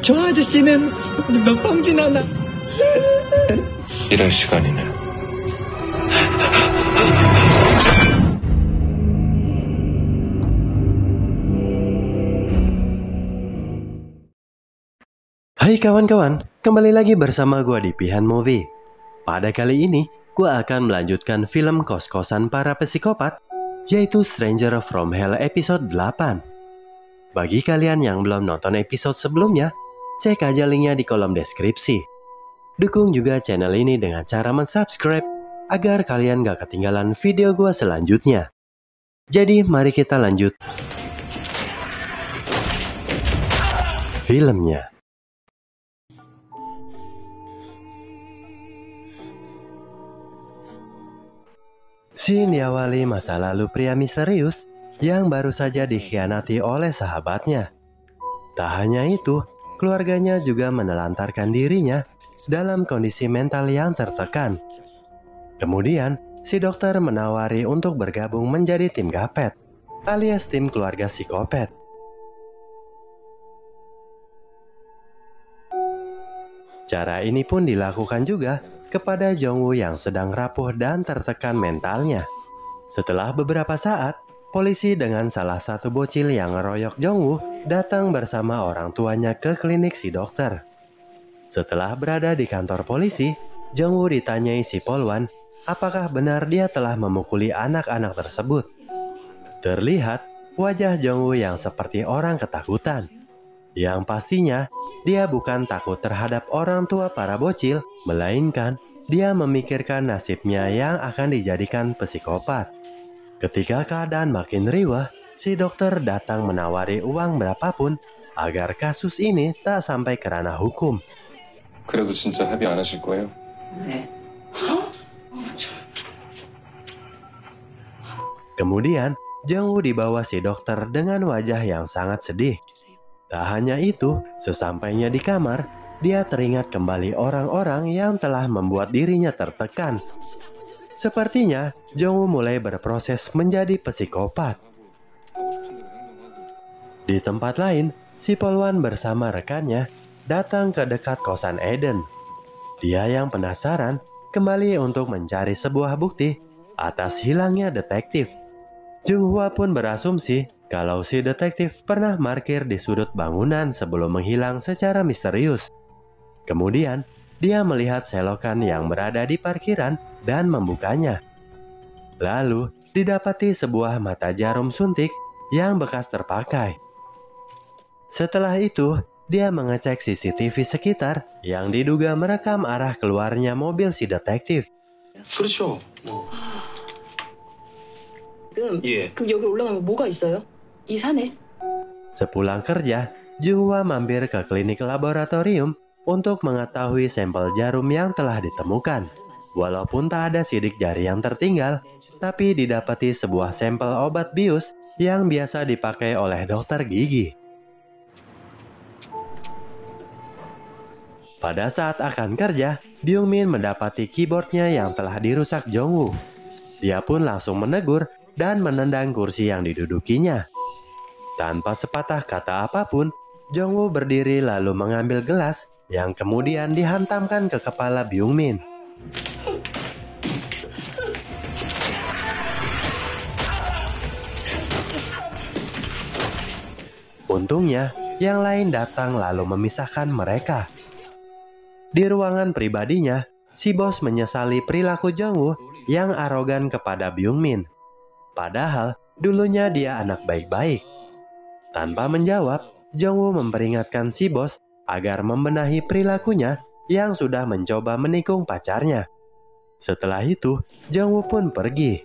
저 아저씨는 몇 방 지나나? 이럴 시간이네. Hai kawan-kawan, kembali lagi bersama gua di Pihan Movie. Pada kali ini, gua akan melanjutkan film kos-kosan para psikopat, yaitu Stranger from Hell episode 8. Bagi kalian yang belum nonton episode sebelumnya, cek aja linknya di kolom deskripsi. Dukung juga channel ini dengan cara mensubscribe, agar kalian gak ketinggalan video gua selanjutnya. Jadi mari kita lanjut filmnya. Scene diawali masa lalu pria misterius yang baru saja dikhianati oleh sahabatnya. Tak hanya itu, keluarganya juga menelantarkan dirinya dalam kondisi mental yang tertekan. Kemudian, si dokter menawari untuk bergabung menjadi tim Gapet, alias tim keluarga psikopat. Cara ini pun dilakukan juga kepada Jong-woo yang sedang rapuh dan tertekan mentalnya. Setelah beberapa saat, polisi dengan salah satu bocil yang ngeroyok Jong-woo datang bersama orang tuanya ke klinik si dokter. Setelah berada di kantor polisi, Jong-woo ditanyai si polwan apakah benar dia telah memukuli anak-anak tersebut. Terlihat wajah Jong-woo yang seperti orang ketakutan. Yang pastinya, dia bukan takut terhadap orang tua para bocil, melainkan dia memikirkan nasibnya yang akan dijadikan psikopat. Ketika keadaan makin riwah, si dokter datang menawari uang berapapun agar kasus ini tak sampai ke ranah hukum. 그래도 진짜 합의 안 하실 거예요? 네. Kemudian, Jong-woo dibawa si dokter dengan wajah yang sangat sedih. Tak hanya itu, sesampainya di kamar, dia teringat kembali orang-orang yang telah membuat dirinya tertekan. Sepertinya, Jong-woo mulai berproses menjadi psikopat. Di tempat lain, si polwan bersama rekannya datang ke dekat kosan Eden. Dia yang penasaran kembali untuk mencari sebuah bukti atas hilangnya detektif. Jung-hwa pun berasumsi kalau si detektif pernah parkir di sudut bangunan sebelum menghilang secara misterius. Kemudian, dia melihat selokan yang berada di parkiran dan membukanya. Lalu, didapati sebuah mata jarum suntik yang bekas terpakai. Setelah itu, dia mengecek CCTV sekitar yang diduga merekam arah keluarnya mobil si detektif. 그렇죠. 그럼 여기 올라가면 뭐가 있어요? 이 산에? Sepulang kerja, Jung-hwa mampir ke klinik laboratorium untuk mengetahui sampel jarum yang telah ditemukan. Walaupun tak ada sidik jari yang tertinggal, tapi didapati sebuah sampel obat bius yang biasa dipakai oleh dokter gigi. Pada saat akan kerja, Byung-min mendapati keyboardnya yang telah dirusak Jong-woo. Dia pun langsung menegur dan menendang kursi yang didudukinya. Tanpa sepatah kata apapun, Jong-woo berdiri lalu mengambil gelas yang kemudian dihantamkan ke kepala Byung-min. Untungnya, yang lain datang lalu memisahkan mereka. Di ruangan pribadinya, si bos menyesali perilaku Jong-woo yang arogan kepada Byung-min. Padahal, dulunya dia anak baik-baik. Tanpa menjawab, Jong-woo memperingatkan si bos agar membenahi perilakunya yang sudah mencoba menikung pacarnya. Setelah itu, Jong-woo pun pergi.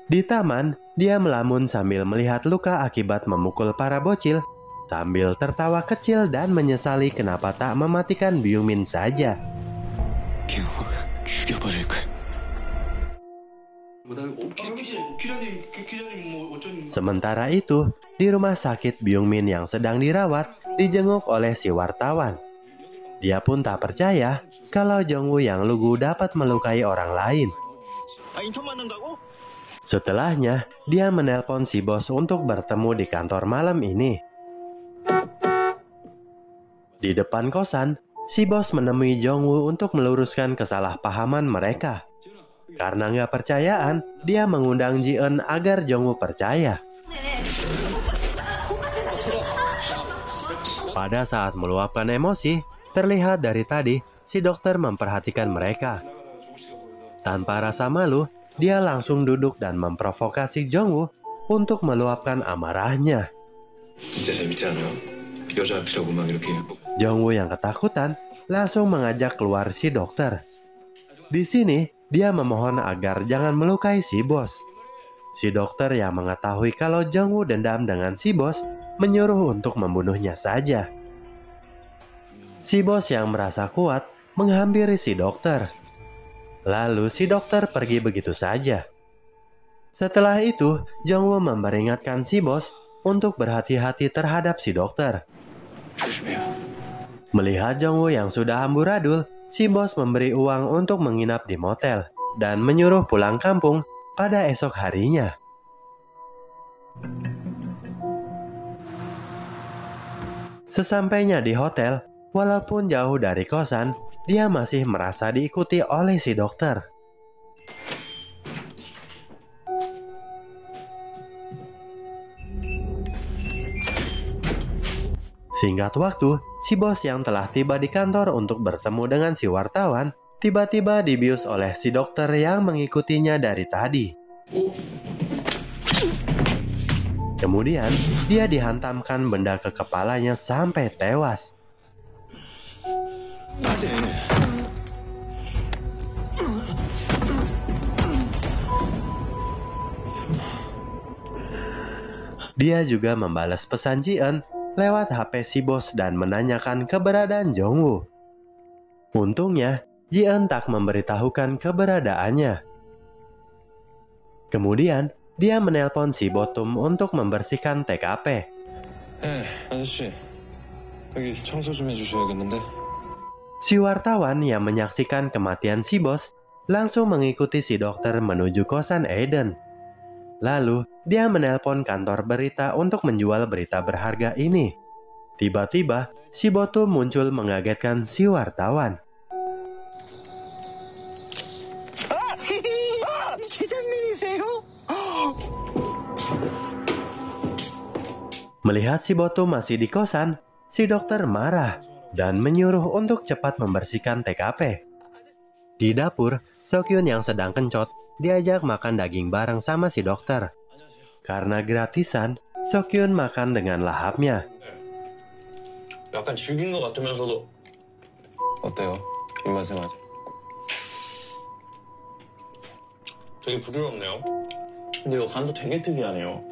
Di taman, dia melamun sambil melihat luka akibat memukul para bocil, sambil tertawa kecil dan menyesali kenapa tak mematikan Byung-min saja. Sementara itu, di rumah sakit Byung-min yang sedang dirawat dijenguk oleh si wartawan. Dia pun tak percaya kalau Jong-woo yang lugu dapat melukai orang lain. Setelahnya, dia menelpon si bos untuk bertemu di kantor malam ini. Di depan kosan, si bos menemui Jongwoo untuk meluruskan kesalahpahaman mereka. Karena nggak percayaan, dia mengundang Ji-eun agar Jongwoo percaya. Pada saat meluapkan emosi, terlihat dari tadi si dokter memperhatikan mereka. Tanpa rasa malu, dia langsung duduk dan memprovokasi Jongwoo untuk meluapkan amarahnya. Jongwoo yang ketakutan langsung mengajak keluar si dokter. Di sini, dia memohon agar jangan melukai si bos. Si dokter yang mengetahui kalau Jongwoo dendam dengan si bos menyuruh untuk membunuhnya saja. Si bos yang merasa kuat menghampiri si dokter. Lalu si dokter pergi begitu saja. Setelah itu, Jongwoo memperingatkan si bos untuk berhati-hati terhadap si dokter. Melihat Jongwoo yang sudah amburadul, si bos memberi uang untuk menginap di motel dan menyuruh pulang kampung pada esok harinya. Sesampainya di hotel, walaupun jauh dari kosan, dia masih merasa diikuti oleh si dokter. Singkat waktu, si bos yang telah tiba di kantor untuk bertemu dengan si wartawan, tiba-tiba dibius oleh si dokter yang mengikutinya dari tadi. Kemudian, dia dihantamkan benda ke kepalanya sampai tewas. Dia juga membalas pesan Ji-eun lewat HP si bos dan menanyakan keberadaan Jongwoo. Untungnya, Ji-eun tak memberitahukan keberadaannya. Kemudian, dia menelpon si Botum untuk membersihkan TKP. 아저씨, 여기 청소 좀 해주셔야겠는데. Si wartawan yang menyaksikan kematian si bos langsung mengikuti si dokter menuju kosan Aiden. Lalu, dia menelpon kantor berita untuk menjual berita berharga ini. Tiba-tiba, si Botum muncul mengagetkan si wartawan. Melihat si Botum masih di kosan, si dokter marah dan menyuruh untuk cepat membersihkan TKP. Di dapur, Seokhyun yang sedang kencot diajak makan daging bareng sama si dokter. Karena gratisan, Seokhyun makan dengan lahapnya. 약간 질긴 것 같으면서도 어때요? 입맛에 맞아? 되게 부드럽네요. 근데 이거 간도 되게 특이하네요.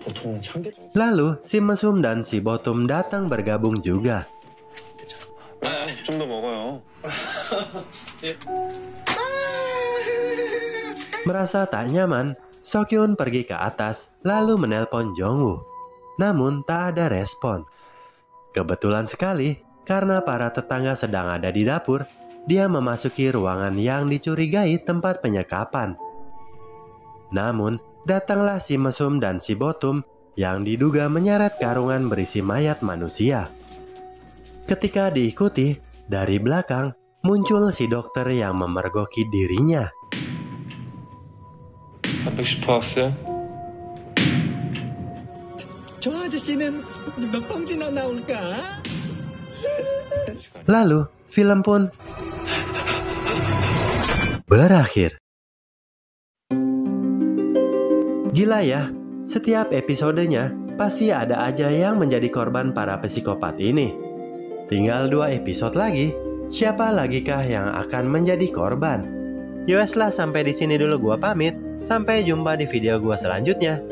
보통은 참깨. Lalu, si Mesum dan si Botum datang bergabung juga. 좀 더 먹어요. Merasa tak nyaman, Seokhyun pergi ke atas lalu menelpon Jongwoo. Namun tak ada respon. Kebetulan sekali, karena para tetangga sedang ada di dapur, dia memasuki ruangan yang dicurigai tempat penyekapan. Namun, datanglah si Mesum dan si Botum yang diduga menyeret karungan berisi mayat manusia. Ketika diikuti, dari belakang muncul si dokter yang memergoki dirinya. 310 왔어요? 저 아저씨는 몇 봉지나 나올까? Lalu, film pun berakhir. Gila ya, setiap episodenya pasti ada aja yang menjadi korban para psikopat ini. Tinggal 2 episode lagi, siapa lagikah yang akan menjadi korban? Yowes lah, sampai di sini dulu gua pamit. Sampai jumpa di video gua selanjutnya.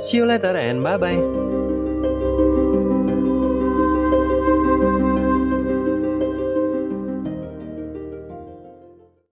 See you later and bye-bye.